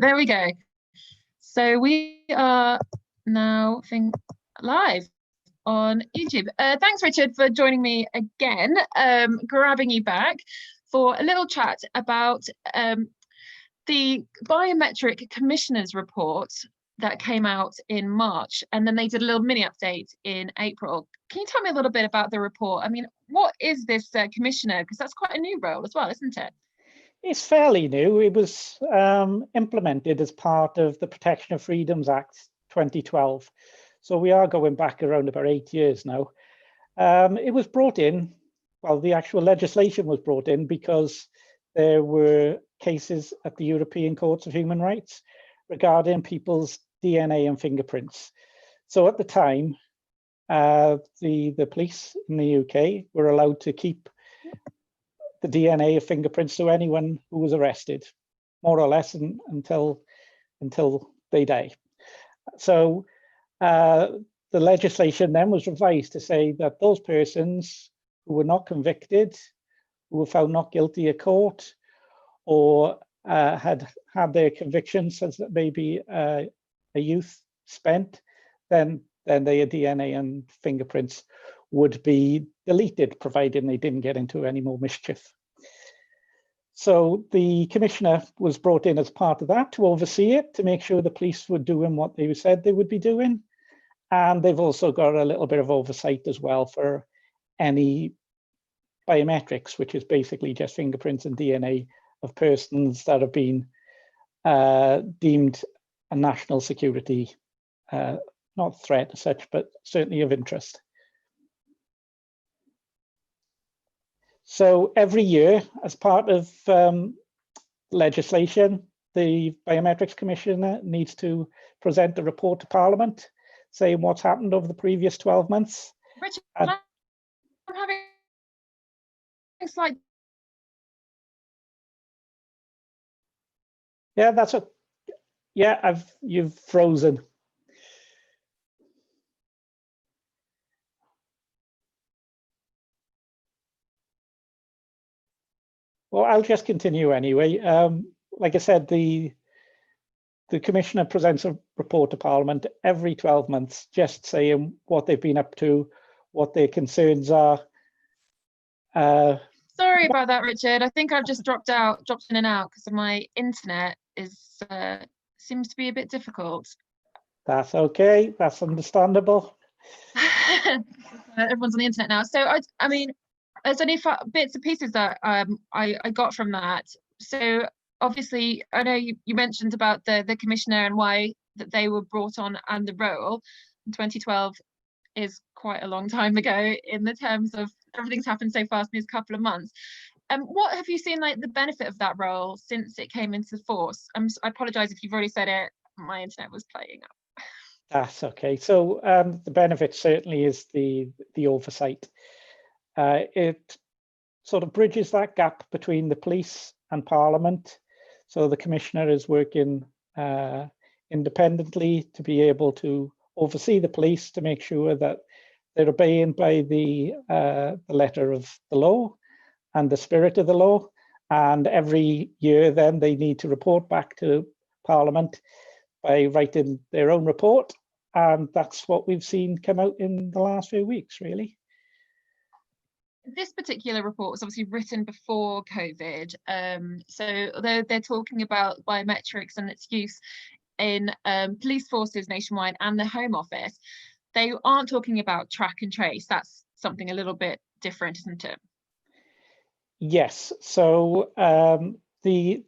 There we go. So we are now live on YouTube. Thanks, Richard, for joining me again, grabbing you back for a little chat about the Biometric Commissioner's report that came out in March, and then they did a little mini update in April. Can you tell me a little bit about the report? I mean, what is this commissioner? Because that's quite a new role as well, isn't it? It's fairly new. It was implemented as part of the Protection of Freedoms Act 2012. So we are going back around about 8 years now. It was brought in, well, the actual legislation was brought in because there were cases at the European Courts of Human Rights regarding people's DNA and fingerprints. So at the time, the police in the UK were allowed to keep the DNA of fingerprints to anyone who was arrested, more or less until they die. So the legislation then was revised to say that those persons who were not convicted, who were found not guilty at court, or had their convictions as maybe a youth spent, then their DNA and fingerprints would be deleted, provided they didn't get into any more mischief. So the commissioner was brought in as part of that to oversee it, to make sure the police were doing what they said they would be doing. And they've also got a little bit of oversight as well for any biometrics, which is basically just fingerprints and DNA of persons that have been deemed a national security, not threat as such, but certainly of interest. So every year, as part of legislation, the Biometrics Commissioner needs to present a report to Parliament saying what's happened over the previous 12 months. Richard, I'm having a slight... Yeah, that's a... Yeah, you've frozen. Well, I'll just continue anyway. Like I said, the Commissioner presents a report to Parliament every 12 months, just saying what they've been up to, what their concerns are. Sorry about that, Richard. I think I've just dropped in and out because my internet seems to be a bit difficult. That's okay. That's understandable. Everyone's on the internet now. So I mean, there's only bits and pieces that I got from that. So obviously, I know you mentioned about the commissioner and why that they were brought on and the role. 2012 is quite a long time ago in the terms of everything's happened so fast in these couple of months. What have you seen like the benefit of that role since it came into force? I apologise if you've already said it. My internet was playing up. That's okay. So the benefit certainly is the oversight. It sort of bridges that gap between the police and Parliament. So the Commissioner is working independently to be able to oversee the police to make sure that they're obeying by the letter of the law and the spirit of the law. And every year then they need to report back to Parliament by writing their own report. And that's what we've seen come out in the last few weeks, really. This particular report was obviously written before COVID, so they're talking about biometrics and its use in police forces nationwide and the Home Office. They aren't talking about track and trace. That's something a little bit different, isn't it? Yes. So the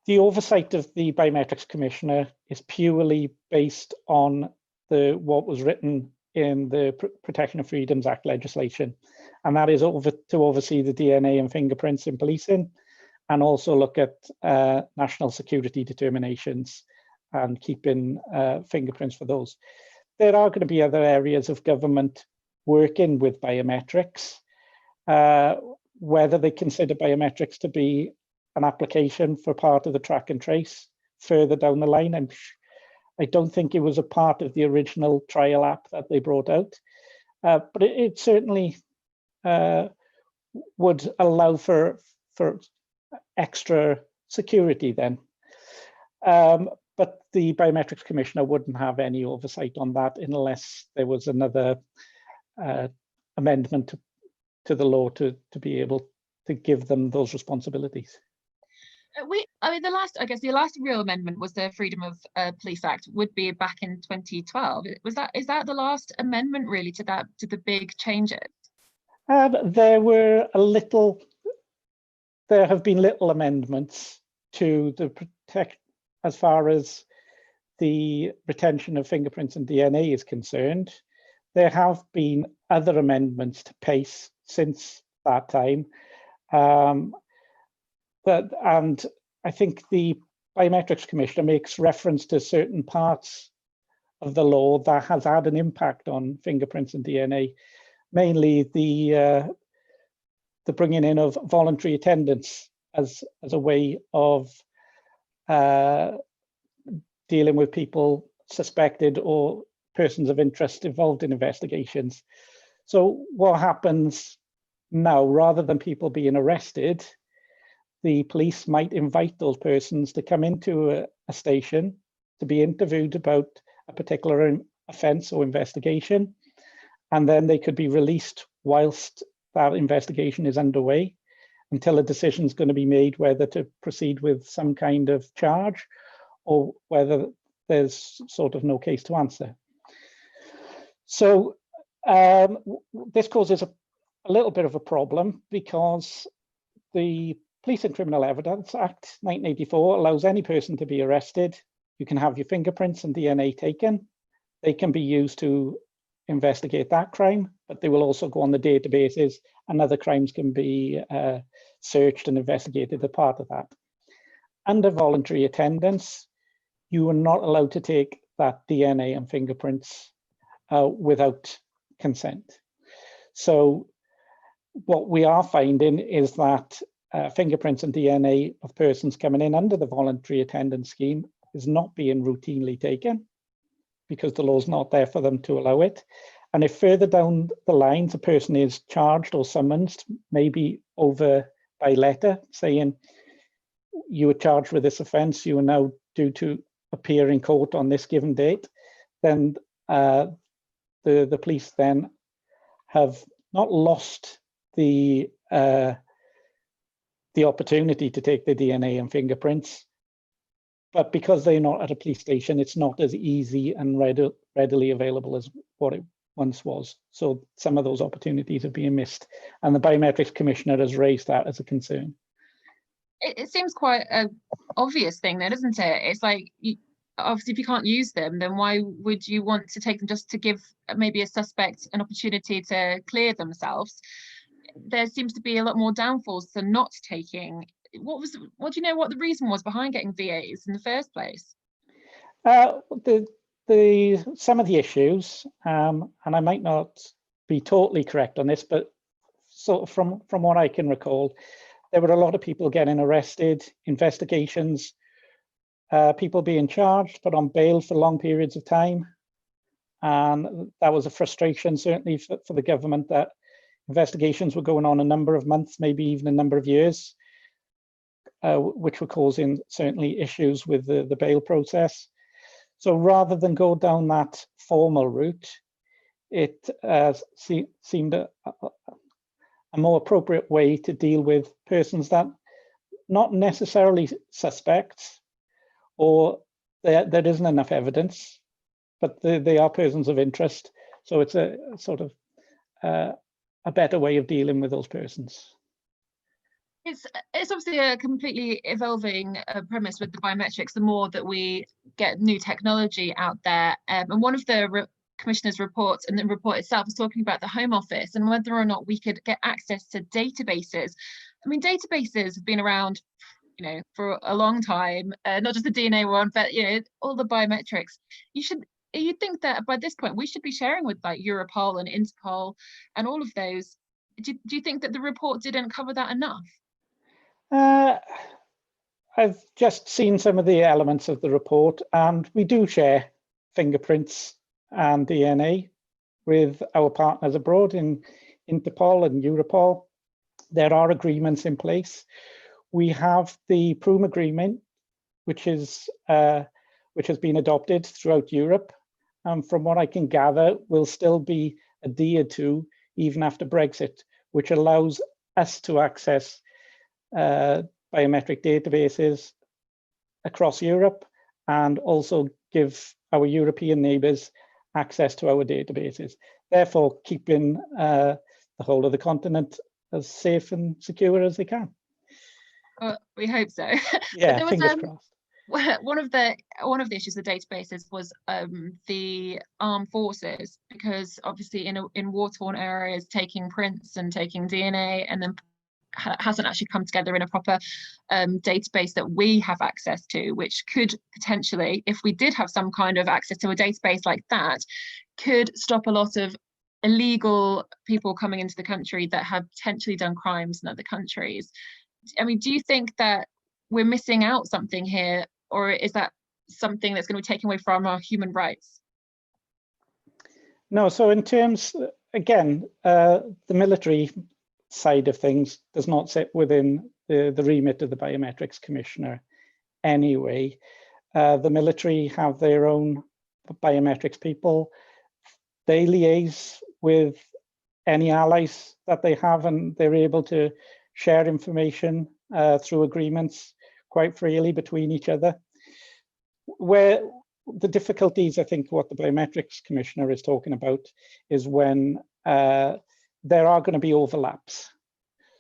oversight of the Biometrics Commissioner is purely based on what was written in the Protection of Freedoms Act legislation. And that is to oversee the DNA and fingerprints in policing, and also look at national security determinations and keeping fingerprints for those. There are going to be other areas of government working with biometrics, whether they consider biometrics to be an application for part of the track and trace further down the line. I don't think it was a part of the original trial app that they brought out, but it certainly would allow for extra security then. But the Biometrics Commissioner wouldn't have any oversight on that unless there was another amendment to the law to be able to give them those responsibilities. I mean, I guess the last real amendment was the Freedom of Police Act, would be back in 2012. Is that the last amendment really to the big changes? There have been little amendments to the as far as the retention of fingerprints and DNA is concerned. There have been other amendments to PACE since that time. And I think the Biometrics Commissioner makes reference to certain parts of the law that has had an impact on fingerprints and DNA, mainly the bringing in of voluntary attendance as a way of dealing with people suspected or persons of interest involved in investigations. So what happens now, rather than people being arrested, the police might invite those persons to come into a station to be interviewed about a particular offence or investigation, and then they could be released whilst that investigation is underway until a decision is going to be made whether to proceed with some kind of charge or whether there's sort of no case to answer. So this causes a little bit of a problem, because the Police and Criminal Evidence Act 1984 allows any person to be arrested. You can have your fingerprints and DNA taken. They can be used to investigate that crime, but they will also go on the databases, and other crimes can be searched and investigated as part of that. Under voluntary attendance, you are not allowed to take that DNA and fingerprints without consent. So what we are finding is that fingerprints and DNA of persons coming in under the voluntary attendance scheme is not being routinely taken because the law's not there for them to allow it. And if further down the lines a person is charged or summoned, maybe over by letter, saying you were charged with this offence, you are now due to appear in court on this given date, then the police then have not lost the opportunity to take the DNA and fingerprints, but because they're not at a police station, it's not as easy and readily available as what it once was. So some of those opportunities are being missed, and the Biometrics Commissioner has raised that as a concern. It seems quite an obvious thing then, isn't it? It's like, obviously, if you can't use them, then why would you want to take them just to give maybe a suspect an opportunity to clear themselves? There seems to be a lot more downfalls to not taking. What do you know what the reason was behind getting VAs in the first place? Some of the issues, and I might not be totally correct on this, but sort of from what I can recall, there were a lot of people getting arrested, investigations, people being charged, put on bail for long periods of time. And that was a frustration, certainly for the government, that investigations were going on a number of months, maybe even a number of years, which were causing certainly issues with the bail process. So rather than go down that formal route, it seemed a more appropriate way to deal with persons that not necessarily suspects, or there isn't enough evidence, but they are persons of interest. So it's a sort of a better way of dealing with those persons. It's obviously a completely evolving premise with the biometrics. The more that we get new technology out there, and one of the Commissioner's reports and the report itself is talking about the Home Office and whether or not we could get access to databases. I mean, databases have been around, for a long time, not just the DNA one, but all the biometrics. You'd think that by this point we should be sharing with like Europol and Interpol and all of those. Do you think that the report didn't cover that enough? I've just seen some of the elements of the report, and we do share fingerprints and DNA with our partners abroad in Interpol and Europol. There are agreements in place. We have the Prüm agreement which has been adopted throughout Europe, and from what I can gather, will still be adhered to even after Brexit, which allows us to access biometric databases across Europe and also give our European neighbours access to our databases, therefore keeping the whole of the continent as safe and secure as they can. Well, we hope so. Yeah, fingers crossed. One of the issues with databases was the armed forces, because obviously in war-torn areas, taking prints and taking DNA and then hasn't actually come together in a proper database that we have access to, which could potentially, if we did have some kind of access to a database like that, could stop a lot of illegal people coming into the country that have potentially done crimes in other countries. I mean, do you think that we're missing out something here, or is that something that's going to be taken away from our human rights? No, so in terms, again, the military side of things does not sit within the remit of the Biometrics Commissioner anyway. The military have their own biometrics people. They liaise with any allies that they have, and they're able to share information through agreements quite freely between each other. Where the difficulties, I think, what the Biometrics Commissioner is talking about is when there are going to be overlaps.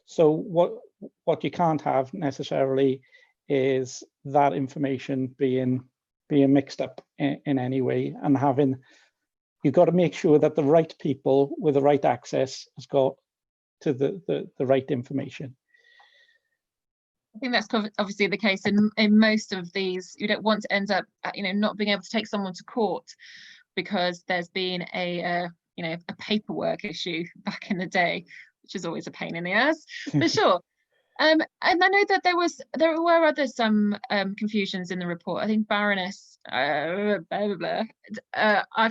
So what you can't have necessarily is that information being mixed up in any way, and you've got to make sure that the right people with the right access has got to the right information. I think that's obviously the case in most of these. You don't want to end up, not being able to take someone to court because there's been a paperwork issue back in the day, which is always a pain in the ass, for sure. And I know that there were some confusions in the report. I think Baroness, I've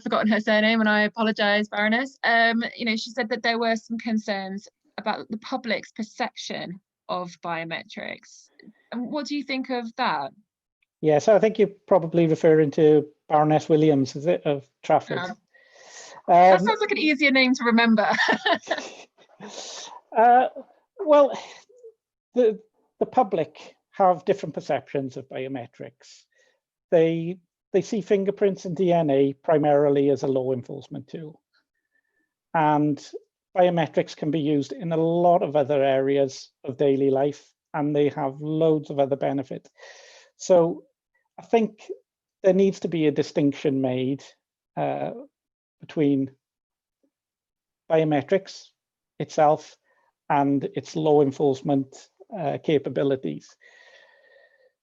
forgotten her surname, and I apologise, Baroness. She said that there were some concerns about the public's perception of biometrics. What do you think of that? Yeah, so I think you're probably referring to Baroness Williams, is it, of Trafford? That sounds like an easier name to remember. Well, the public have different perceptions of biometrics. They see fingerprints and DNA primarily as a law enforcement tool, and biometrics can be used in a lot of other areas of daily life, and they have loads of other benefits. So I think there needs to be a distinction made between biometrics itself and its law enforcement capabilities.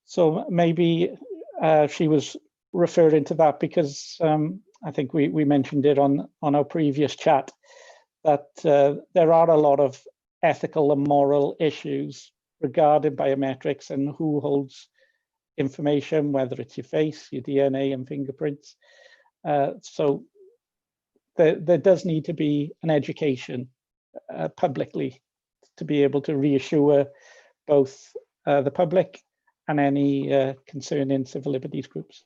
So maybe she was referring to that because I think we mentioned it on our previous chat, that there are a lot of ethical and moral issues regarding biometrics and who holds information, whether it's your face, your DNA and fingerprints. So there does need to be an education publicly to be able to reassure both the public and any concerning civil liberties groups.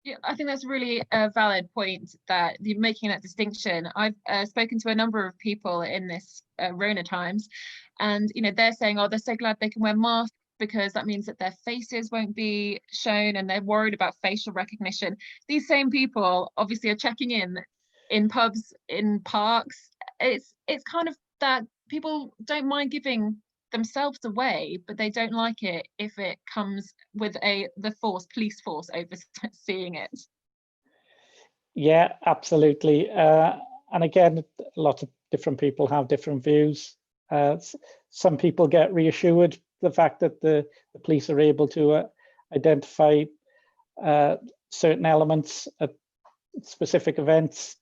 Yeah, I think that's really a valid point that you're making that distinction. I've spoken to a number of people in this Rona times, and they're saying, oh, they're so glad they can wear masks because that means that their faces won't be shown, and they're worried about facial recognition. These same people obviously are checking in pubs, in parks. It's kind of that people don't mind giving themselves away, but they don't like it if it comes with the police force overseeing it. Yeah, absolutely. And again, lots of different people have different views. Some people get reassured the fact that the police are able to identify certain elements at specific events.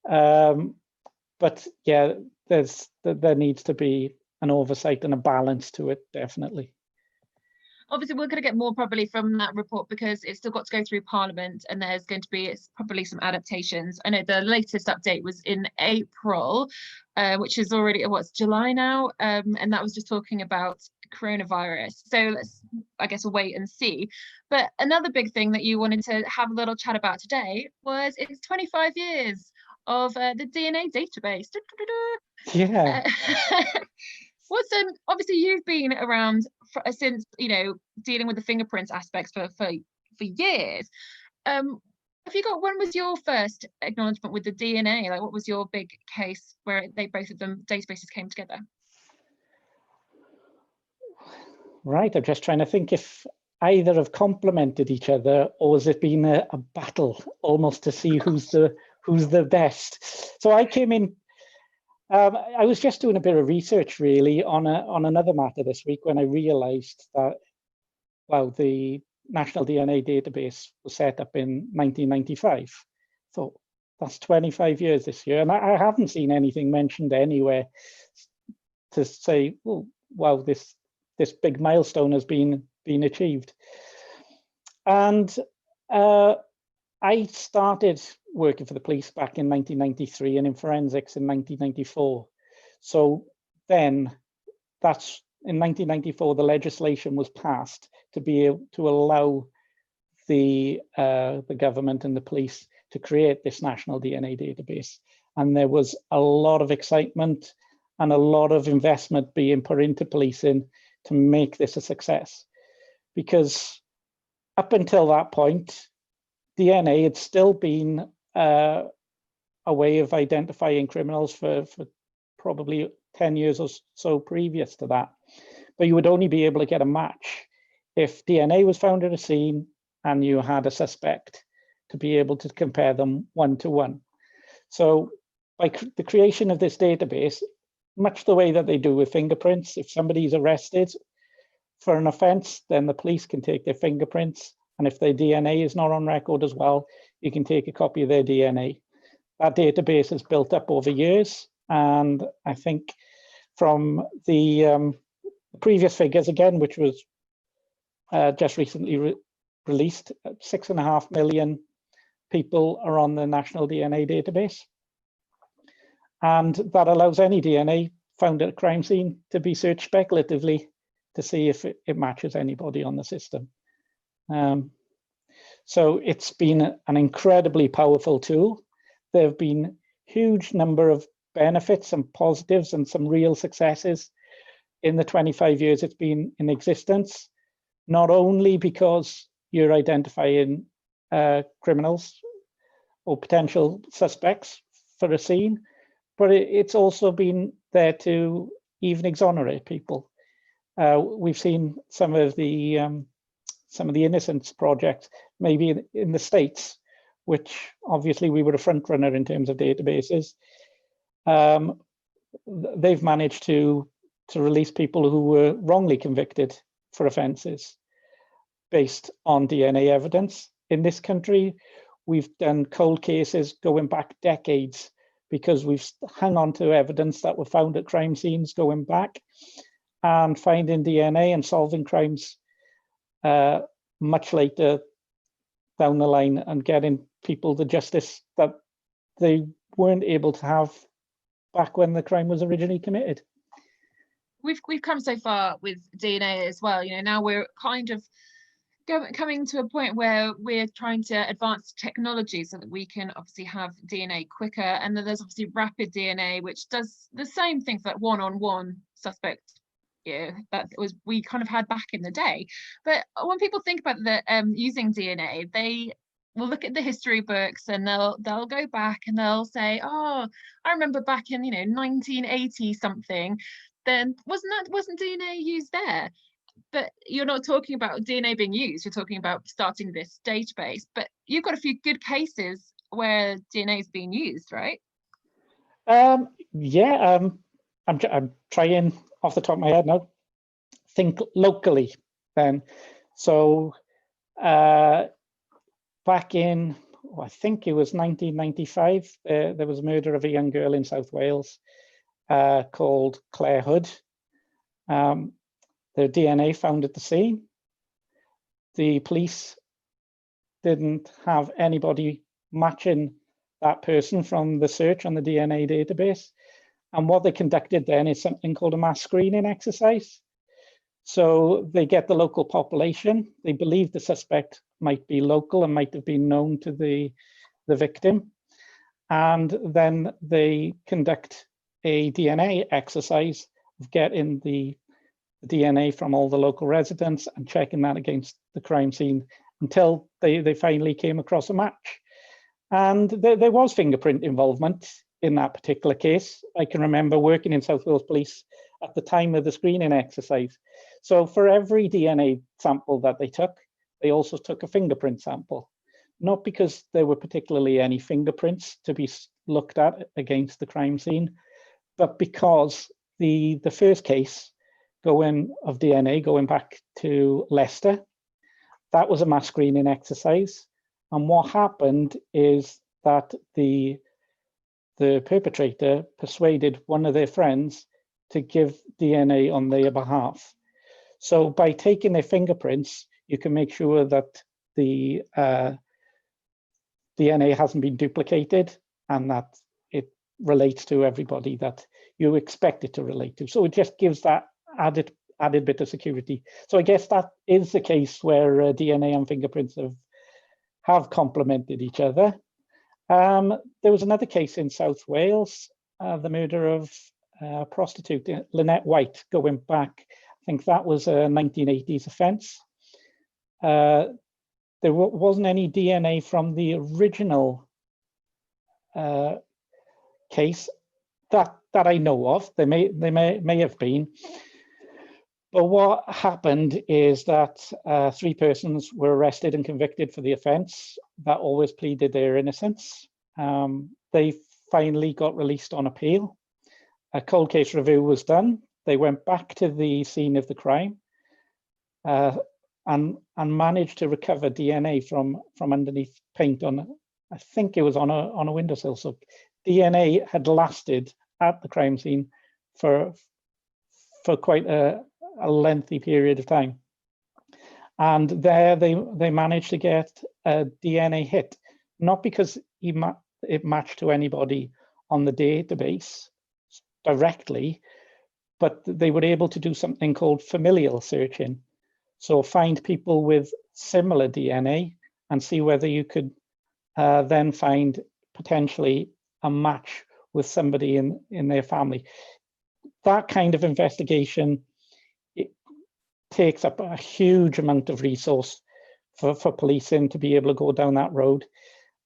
But yeah, there needs to be an oversight and a balance to it, definitely. Obviously, we're going to get more probably from that report because it's still got to go through Parliament, and there's going to be probably some adaptations. I know the latest update was in April, which is already, what's July now, and that was just talking about coronavirus. So let's, I guess, wait and see. But another big thing that you wanted to have a little chat about today was it's 25 years of the DNA database. Yeah. What's obviously you've been around since, you know, dealing with the fingerprints aspects for years. Have you got, when was your first acknowledgement with the DNA? Like, what was your big case where both of them databases came together? Right, I'm just trying to think if either have complemented each other, or has it been a battle almost to see who's the best. So I came in, I was just doing a bit of research really on another matter this week when I realized that, well, the National DNA Database was set up in 1995. So that's 25 years this year, and I haven't seen anything mentioned anywhere to say, oh, wow, this big milestone has been achieved. And I started working for the police back in 1993 and in forensics in 1994. So then that's in 1994, the legislation was passed to be able to allow the government and the police to create this national DNA database. And there was a lot of excitement and a lot of investment being put into policing to make this a success. Because up until that point, DNA had still been a way of identifying criminals for probably 10 years or so previous to that. But you would only be able to get a match if DNA was found at a scene and you had a suspect to be able to compare them one-to-one. So by the creation of this database, much the way that they do with fingerprints, if somebody's arrested for an offense, then the police can take their fingerprints. And if their DNA is not on record as well, you can take a copy of their DNA. That database is built up over years. And I think from the previous figures, again, which was just recently released, 6.5 million people are on the national DNA database. And that allows any DNA found at a crime scene to be searched speculatively to see if it matches anybody on the system. So it's been an incredibly powerful tool. There have been huge number of benefits and positives and some real successes in the 25 years it's been in existence, not only because you're identifying criminals or potential suspects for a scene, but it's also been there to even exonerate people. We've seen some of the Innocence projects, maybe in the States, which obviously we were a front runner in terms of databases. They've managed to release people who were wrongly convicted for offences based on DNA evidence. In this country, we've done cold cases going back decades because we've hung on to evidence that were found at crime scenes going back, and finding DNA and solving crimes much later down the line and getting people the justice that they weren't able to have back when the crime was originally committed. We've come so far with DNA as well. You know, now we're kind of coming to a point where we're trying to advance technology so that we can obviously have DNA quicker. And then there's obviously rapid DNA, which does the same thing for that one-on-one suspect. Yeah, that was we kind of had back in the day. But when people think about the using DNA, they will look at the history books and they'll go back and they'll say, oh, I remember back in 1980 something, then wasn't DNA used there? But you're not talking about DNA being used, you're talking about starting this database. But you've got a few good cases where DNA is being used, right? Yeah, I'm trying off the top of my head now, think locally then. So back in, I think it was 1995, there was a murder of a young girl in South Wales called Claire Hood. Their DNA found at the scene. The police didn't have anybody matching that person from the search on the DNA database. And what they conducted then is something called a mass screening exercise. So they get the local population. They believe the suspect might be local and might have been known to the victim. And then they conduct a DNA exercise of getting the DNA from all the local residents and checking that against the crime scene until they finally came across a match. And there was fingerprint involvement in that particular case. I can remember working in South Wales Police at the time of the screening exercise. So for every DNA sample that they took, they also took a fingerprint sample, not because there were particularly any fingerprints to be looked at against the crime scene, but because the first case of DNA going back to Leicester, that was a mass screening exercise. And what happened is that the perpetrator persuaded one of their friends to give DNA on their behalf. So by taking their fingerprints, you can make sure that the DNA hasn't been duplicated and that it relates to everybody that you expect it to relate to. So it just gives that added bit of security. So I guess that is the case where DNA and fingerprints have complemented each other. There was another case in South Wales, the murder of a prostitute, Lynette White, going back. I think that was a 1980s offence. There wasn't any DNA from the original case that I know of. They may have been. But what happened is that 3 persons were arrested and convicted for the offence that always pleaded their innocence. They finally got released on appeal. A cold case review was done. They went back to the scene of the crime and managed to recover DNA from underneath paint on, I think it was on a windowsill. So DNA had lasted at the crime scene for quite a lengthy period of time. And there they managed to get a DNA hit, not because it matched to anybody on the database directly, but they were able to do something called familial searching. So find people with similar DNA and see whether you could then find potentially a match with somebody in their family. That kind of investigation, it takes up a huge amount of resource for policing to be able to go down that road.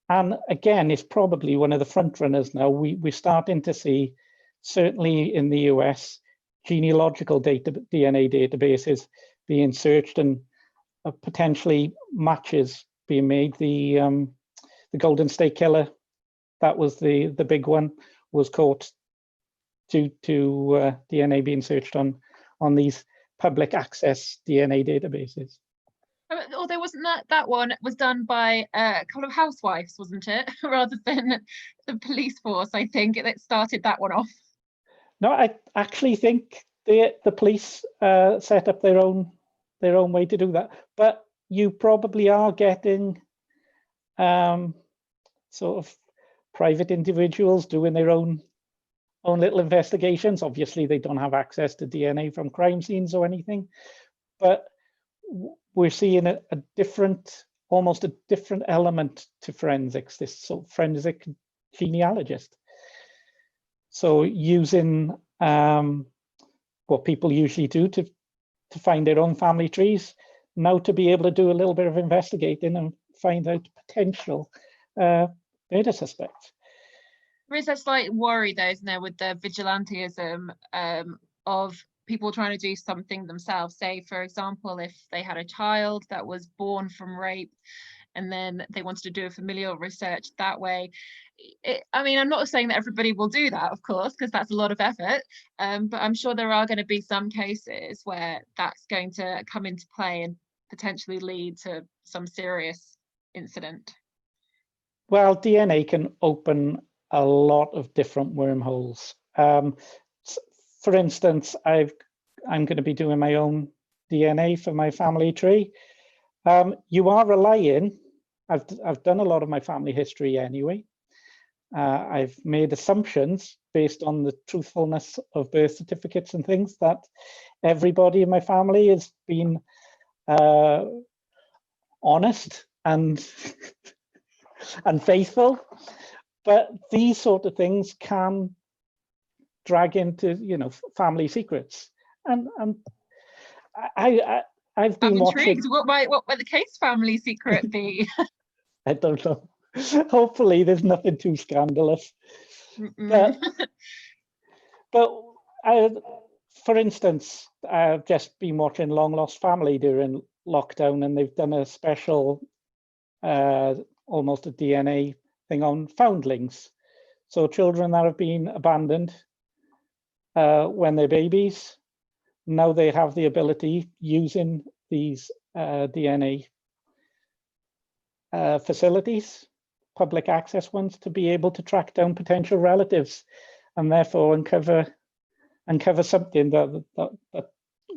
And again, it's probably one of the front runners now. We're starting to see, certainly in the US, genealogical DNA databases being searched and potentially matches being made. The Golden State Killer, that was the big one, was caught due to DNA being searched on these public access DNA databases. Although wasn't that one was done by a couple of housewives, wasn't it, rather than the police force? I think that started that one off. No, I actually think the police set up their own way to do that. But you probably are getting sort of private individuals doing their own little investigations. Obviously, they don't have access to DNA from crime scenes or anything, but we're seeing almost a different element to forensics, this sort of forensic genealogist. So using what people usually do to find their own family trees, now to be able to do a little bit of investigating and find out potential murder suspects. There is a slight worry, though, isn't there, with the vigilantism of people trying to do something themselves. Say, for example, if they had a child that was born from rape and then they wanted to do a familial research that way. I mean, I'm not saying that everybody will do that, of course, because that's a lot of effort, but I'm sure there are going to be some cases where that's going to come into play and potentially lead to some serious incident. Well, DNA can open a lot of different wormholes. For instance, I'm going to be doing my own DNA for my family tree. You are relying, I've done a lot of my family history anyway. I've made assumptions based on the truthfulness of birth certificates and things that everybody in my family has been honest and and faithful, but these sort of things can drag into, you know, family secrets. And I've been I'm intrigued. watching. What might the Case family secret be? I don't know. Hopefully, there's nothing too scandalous. Mm-mm. But for instance, I've just been watching Long Lost Family during lockdown, and they've done a special, almost a DNA thing on foundlings. So children that have been abandoned when they're babies, now they have the ability, using these DNA facilities, public access ones, to be able to track down potential relatives, and therefore uncover something that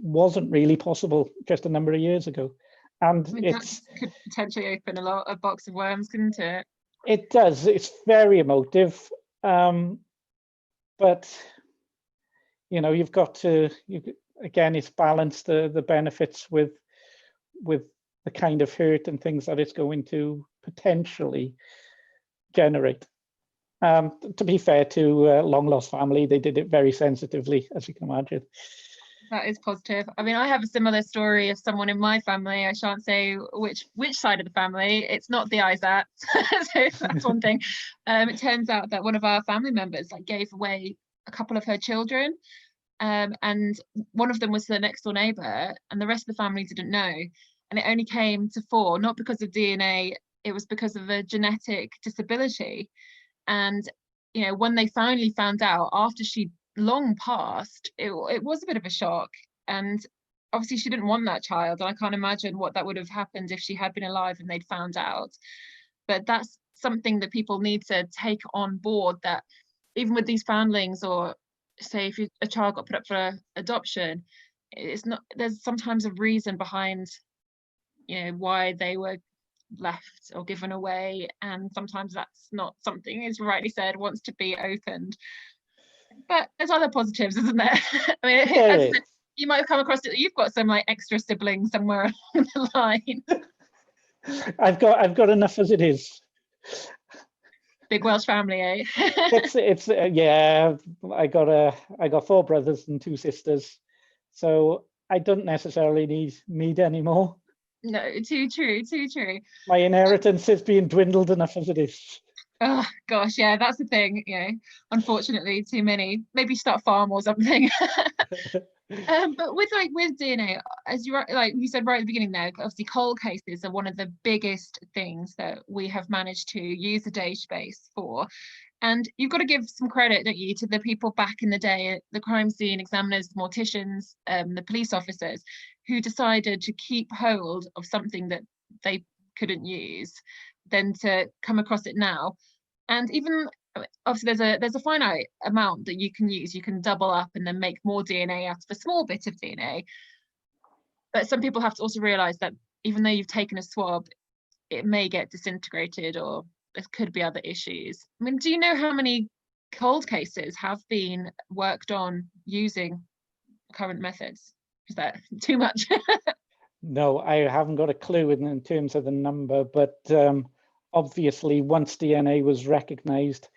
wasn't really possible just a number of years ago. And I mean, that could potentially open a box of worms, couldn't it? It does. It's very emotive, but you know, you've got to, again, it's balance the benefits with the kind of hurt and things that it's going to potentially generate. To be fair to Long Lost Family, they did it very sensitively, as you can imagine. That is positive. I mean, I have a similar story of someone in my family. I shan't say which side of the family. It's not the Isaacs, so that's one thing. It turns out that one of our family members like gave away a couple of her children, and one of them was the next door neighbour, and the rest of the family didn't know. And it only came to fore not because of DNA; it was because of a genetic disability. And you know, when they finally found out after she'd long passed, it was a bit of a shock. And obviously she didn't want that child, and I can't imagine what that would have happened if she had been alive and they'd found out. But that's something that people need to take on board, that even with these foundlings, or say if a child got put up for adoption, it's not, there's sometimes a reason behind, you know, why they were left or given away, and sometimes that's not something, as you rightly said, wants to be opened. But there's other positives, isn't there? I mean, as I said, you might have come across it, you've got some like extra siblings somewhere along the line. I've got enough as it is. Big Welsh family, eh? It's yeah. I got 4 brothers and 2 sisters, so I don't necessarily need any more. No, too true, too true. My inheritance is being dwindled enough as it is. Oh gosh, yeah, that's the thing. You know, unfortunately, too many. Maybe start a farm or something. But with DNA, as you said right at the beginning there, obviously cold cases are one of the biggest things that we have managed to use the database for. And you've got to give some credit, don't you, to the people back in the day, the crime scene examiners, the morticians, the police officers, who decided to keep hold of something that they couldn't use, than to come across it now. And even obviously there's a finite amount that you can use. You can double up and then make more DNA out of a small bit of DNA. But some people have to also realize that even though you've taken a swab, it may get disintegrated, or there could be other issues. I mean, do you know how many cold cases have been worked on using current methods? Is that too much? No, I haven't got a clue in terms of the number, but obviously once DNA was recognized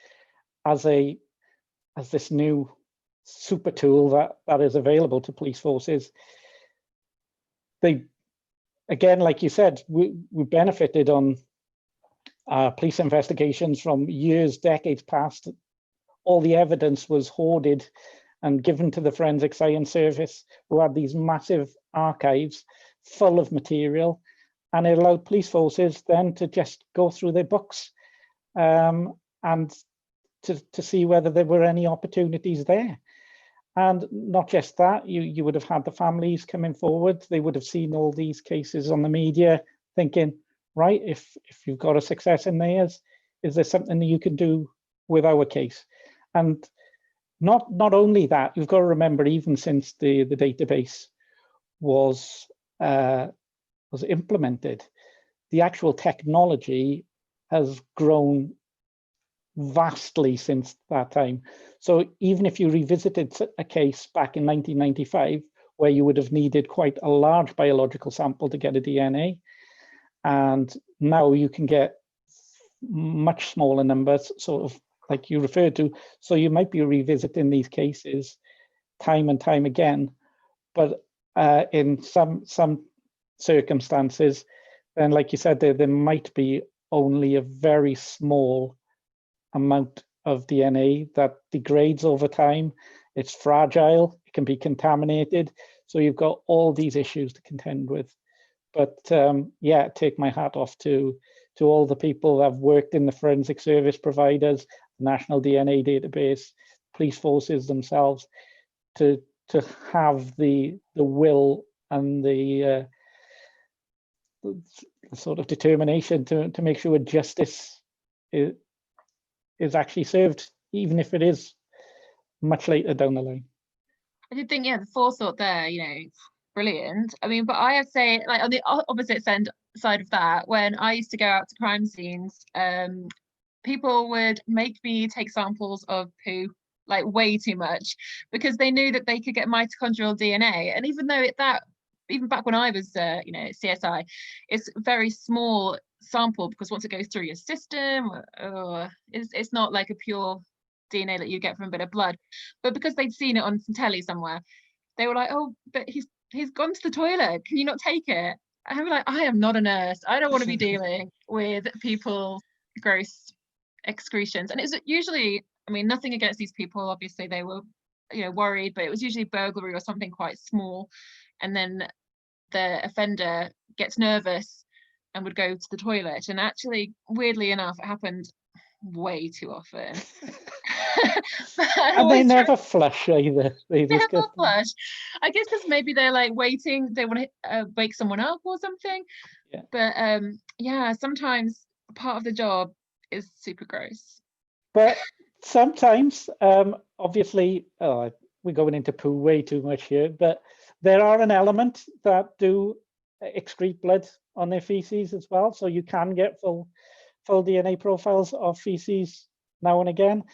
as this new super tool that is available to police forces, they, again, like you said, we benefited on police investigations from years, decades past. All the evidence was hoarded and given to the Forensic Science Service, who had these massive archives full of material, and it allowed police forces then to just go through their books and to see whether there were any opportunities there. And not just that, you would have had the families coming forward. They would have seen all these cases on the media, thinking, right, if you've got a success in theirs, is there something that you can do with our case? And not only that, you've got to remember, even since the database was implemented, the actual technology has grown vastly since that time. So even if you revisited a case back in 1995, where you would have needed quite a large biological sample to get a DNA. And now you can get much smaller numbers, sort of like you referred to. So you might be revisiting these cases time and time again, but in some circumstances, then like you said, there might be only a very small amount of DNA that degrades over time. It's fragile, it can be contaminated. So you've got all these issues to contend with. But yeah, take my hat off to all the people that have worked in the forensic service providers, the National DNA Database, police forces themselves, to have the will and the sort of determination to make sure justice is actually served, even if it is much later down the line. I did think, yeah, the forethought there, you know, brilliant. I mean, but I have to say, like on the opposite side of that, when I used to go out to crime scenes, people would make me take samples of poo, like way too much, because they knew that they could get mitochondrial DNA. And even though even back when I was, you know, CSI, it's a very small sample, because once it goes through your system, it's not like a pure DNA that you get from a bit of blood. But because they'd seen it on some telly somewhere, they were like, oh, but he's gone to the toilet, can you not take it? And I'm like, I am not a nurse, I don't want to be dealing with people's gross excretions. And it's usually, I mean, nothing against these people, obviously they were, you know, worried, but it was usually burglary or something quite small, and then the offender gets nervous and would go to the toilet. And actually, weirdly enough, it happened way too often. And they never flush either. They just never flush. I guess because maybe they're like waiting, they want to wake someone up or something. Yeah. But yeah, sometimes part of the job is super gross. But sometimes, obviously, we're going into poo way too much here, but there are an element that do excrete blood on their feces as well. So you can get full DNA profiles of feces now and again.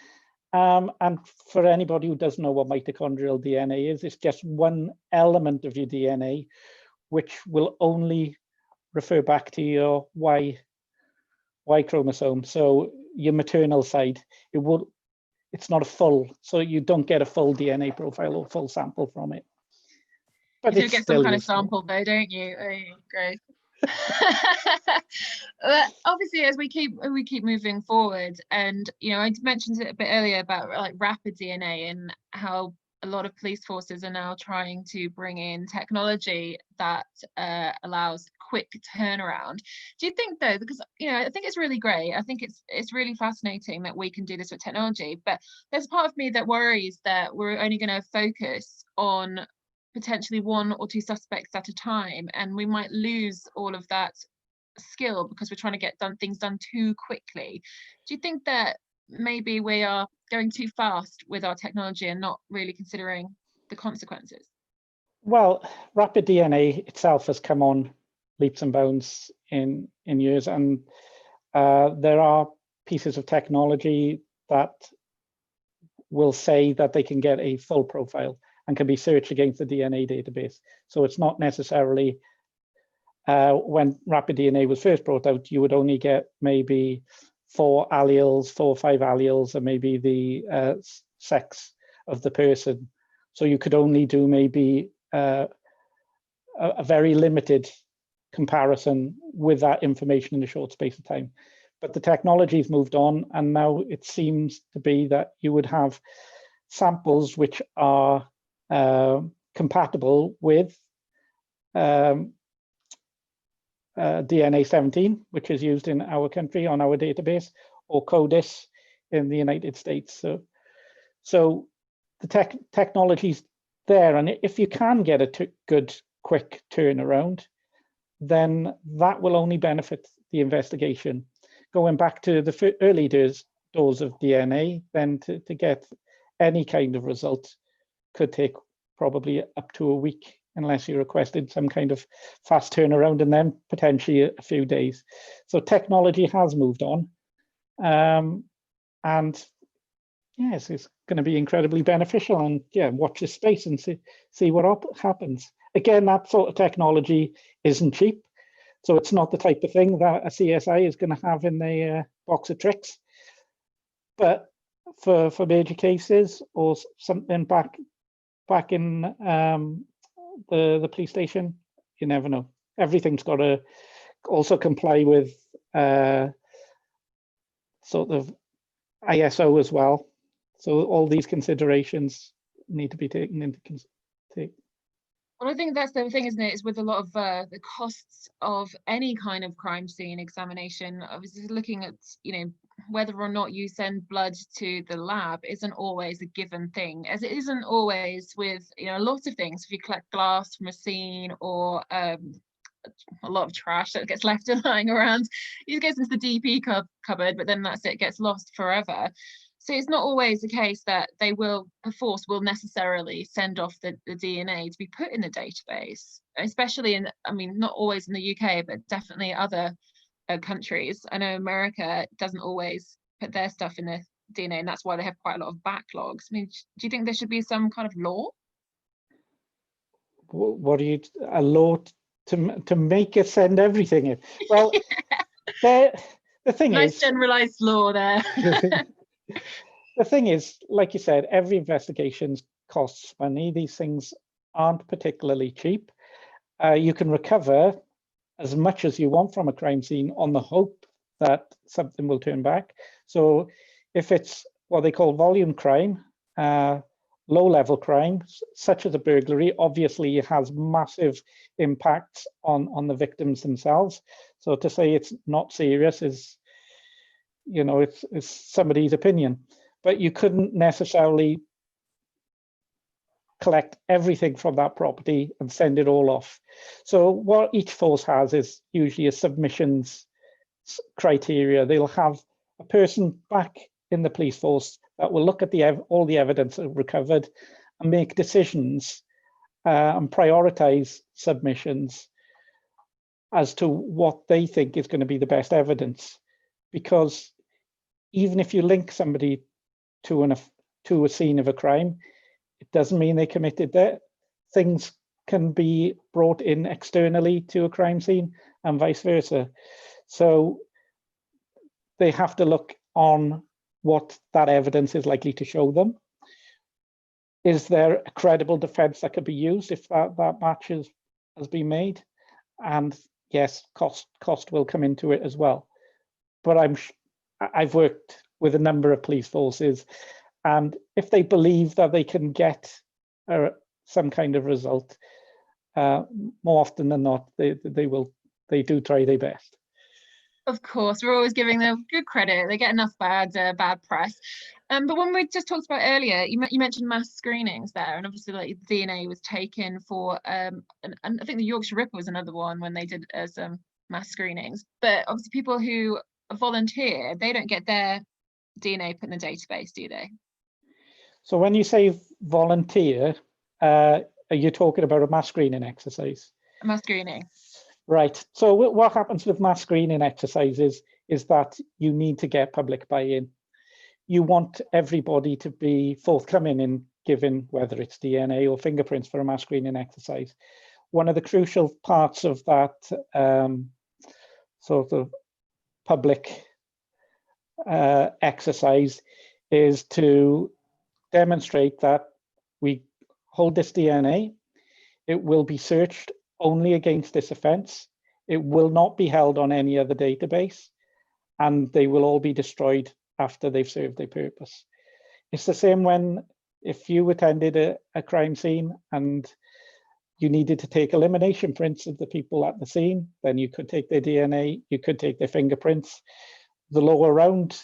And for anybody who doesn't know what mitochondrial DNA is, it's just one element of your DNA, which will only refer back to your Y chromosome. So your maternal side, it's not a full, so you don't get a full DNA profile or full sample from it. But you do get some kind of sample though, don't you? Oh, great. But obviously, as we keep moving forward, and you know, I mentioned it a bit earlier about like rapid DNA and how a lot of police forces are now trying to bring in technology that allows quick turnaround. Do you think though, because you know, I think it's really great, I think it's really fascinating that we can do this with technology, but there's part of me that worries that we're only going to focus on potentially one or two suspects at a time, and we might lose all of that skill because we're trying to get things done too quickly. Do you think that maybe we are going too fast with our technology and not really considering the consequences? Well, rapid DNA itself has come on leaps and bounds in years, and there are pieces of technology that will say that they can get a full profile and can be searched against the DNA database. So it's not necessarily, when rapid DNA was first brought out, you would only get maybe 4 or 5 alleles, and maybe the sex of the person. So you could only do maybe a very limited comparison with that information in a short space of time. But the technology's moved on, and now it seems to be that you would have samples which are compatible with DNA 17, which is used in our country on our database, or CODIS in the United States. So the technology's there, and if you can get a good, quick turnaround, then that will only benefit the investigation. Going back to the early days of DNA, then to get any kind of result could take probably up to a week, unless you requested some kind of fast turnaround, and then potentially a few days. So technology has moved on. And yes, it's going to be incredibly beneficial. And yeah, watch this space and see what happens. Again, that sort of technology isn't cheap. So it's not the type of thing that a CSI is going to have in the box of tricks. But for major cases or something back in the police station, you never know. Everything's got to also comply with sort of ISO as well. So all these considerations need to be taken into consideration. Well, I think that's the thing, isn't it? Is with a lot of the costs of any kind of crime scene examination, obviously looking at, whether or not you send blood to the lab isn't always a given thing, as it isn't always with, a lot of things. If you collect glass from a scene or a lot of trash that gets left lying around, it goes into the DP cupboard, but then that's it, gets lost forever. So it's not always the case that they will, perforce, will necessarily send off the DNA to be put in the database, especially not always in the UK, but definitely other countries. I know America doesn't always put their stuff in the DNA, and that's why they have quite a lot of backlogs. Do you think there should be some kind of law? What a law to make it send everything in? Well, the thing nice is, generalized law there. The thing is, like you said, every investigation costs money. These things aren't particularly cheap. You can recover as much as you want from a crime scene on the hope that something will turn back. So if it's what they call volume crime, low-level crime, such as a burglary, obviously it has massive impacts on the victims themselves. So to say it's not serious is, it's somebody's opinion. But you couldn't necessarily collect everything from that property and send it all off. So what each force has is usually a submissions criteria. They'll have a person back in the police force that will look at all the evidence recovered and make decisions and prioritize submissions as to what they think is going to be the best evidence. Because even if you link somebody to a scene of a crime, it doesn't mean they committed that. Things can be brought in externally to a crime scene and vice versa. So they have to look on what that evidence is likely to show them. Is there a credible defense that could be used if that match has been made? And yes, cost will come into it as well. But I've worked with a number of police forces, and if they believe that they can get some kind of result, more often than not, they do try their best. Of course, we're always giving them good credit. They get enough bad press. But when we just talked about earlier, you mentioned mass screenings there, and obviously like DNA was taken for, and I think the Yorkshire Ripper was another one when they did some mass screenings. But obviously people who volunteer, they don't get their DNA put in the database, do they? So when you say volunteer, are you talking about a mass screening exercise? A mass screening. Right. So what happens with mass screening exercises is that you need to get public buy-in. You want everybody to be forthcoming in giving, whether it's DNA or fingerprints for a mass screening exercise. One of the crucial parts of that sort of public exercise is to demonstrate that we hold this DNA. It will be searched only against this offence. It will not be held on any other database, and they will all be destroyed after they've served their purpose. It's the same if you attended a crime scene and you needed to take elimination prints of the people at the scene, then you could take their DNA, you could take their fingerprints. The law around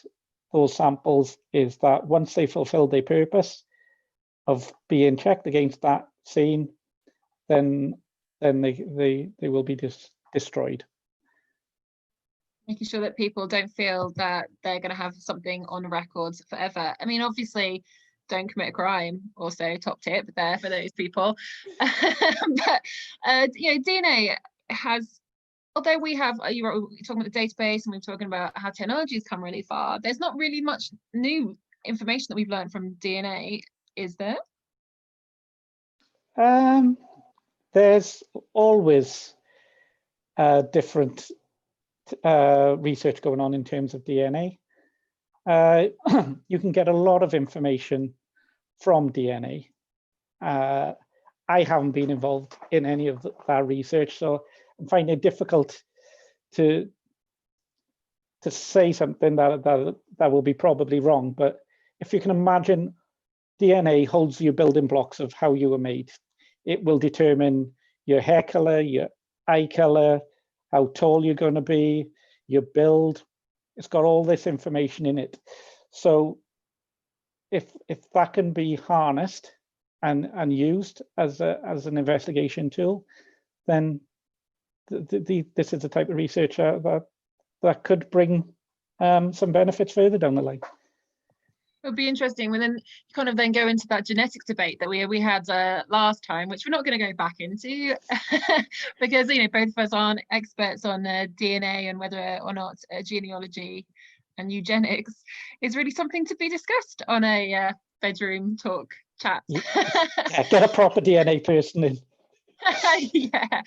those samples is that once they fulfill their purpose of being checked against that scene, then they will be destroyed. Making sure that people don't feel that they're going to have something on records forever. I mean, obviously, don't commit a crime. Also, top tip there for those people. But DNA has, although we have, you were talking about the database and we were talking about how technology has come really far, there's not really much new information that we've learned from DNA, is there? There's always different research going on in terms of DNA. You can get a lot of information from DNA. I haven't been involved in any of that research, so I'm finding it difficult to say something that will be probably wrong. But if you can imagine, DNA holds your building blocks of how you were made. It will determine your hair color, your eye color, how tall you're going to be, your build. It's got all this information in it. So if that can be harnessed and used as an investigation tool, then this is the type of research that could bring some benefits further down the line. It'll be interesting when then you kind of then go into that genetics debate that we had last time, which we're not going to go back into because both of us aren't experts on DNA and whether or not genealogy and eugenics is really something to be discussed on a bedroom talk chat. Yeah, get a proper DNA person in. Yeah,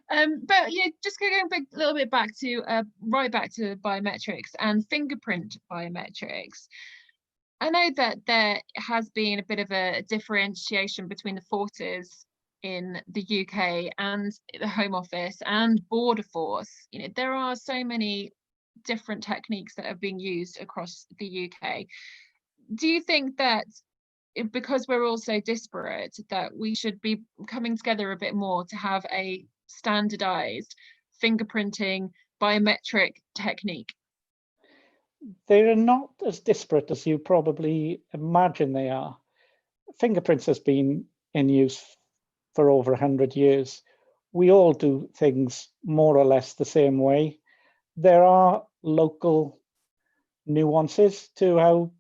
but just going a little bit back to right back to biometrics and fingerprint biometrics. I know that there has been a bit of a differentiation between the forces in the UK and the Home Office and Border Force. There are so many different techniques that are being used across the UK. Do you think that because we're all so disparate that we should be coming together a bit more to have a standardized fingerprinting biometric technique? They're not as disparate as you probably imagine they are. Fingerprints has been in use for over 100 years. We all do things more or less the same way. There are local nuances to how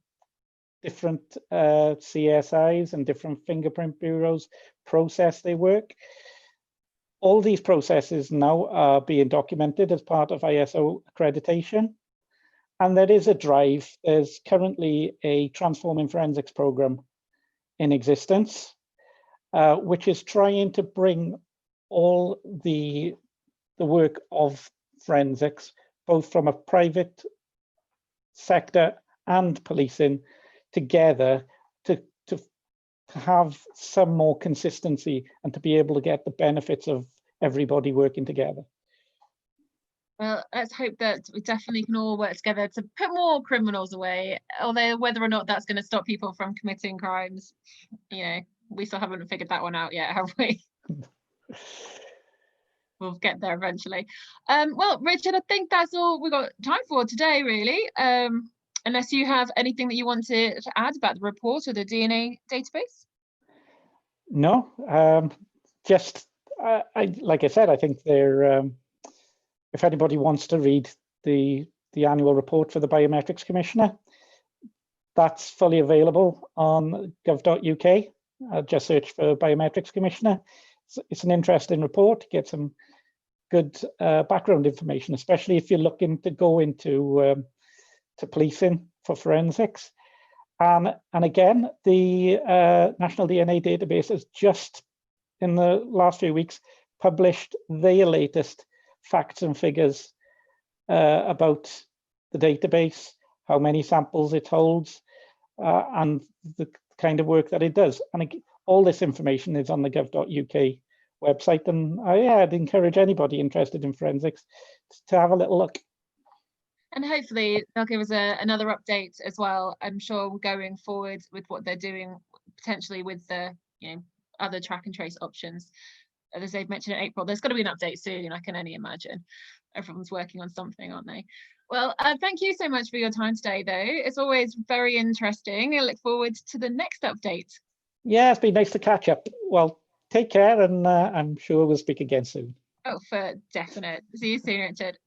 different CSIs and different fingerprint bureaus process their work. All these processes now are being documented as part of ISO accreditation. And there is a drive. There's currently a transforming forensics program in existence, which is trying to bring all the work of forensics, both from a private sector and policing, together to have some more consistency and to be able to get the benefits of everybody working together. Well, let's hope that we definitely can all work together to put more criminals away, although whether or not that's going to stop people from committing crimes, we still haven't figured that one out yet, have we? We'll get there eventually. Well, Richard, I think that's all we've got time for today, really. Unless you have anything that you want to add about the report or the DNA database? No, just like I said, I think they're. If anybody wants to read the annual report for the Biometrics Commissioner, that's fully available on gov.uk. Just search for Biometrics Commissioner. It's an interesting report. Get some good background information, especially if you're looking to go into to policing for forensics. And again, the National DNA Database has just in the last few weeks published their latest facts and figures about the database, how many samples it holds, and the kind of work that it does. And all this information is on the gov.uk website. And I'd encourage anybody interested in forensics to have a little look. And hopefully they'll give us another update as well, I'm sure, going forward with what they're doing, potentially with the other track and trace options. As they've mentioned in April, there's got to be an update soon, I can only imagine. Everyone's working on something, aren't they? Well, thank you so much for your time today, though. It's always very interesting. I look forward to the next update. Yeah, it's been nice to catch up. Well, take care, and I'm sure we'll speak again soon. Oh, for definite. See you soon, Richard.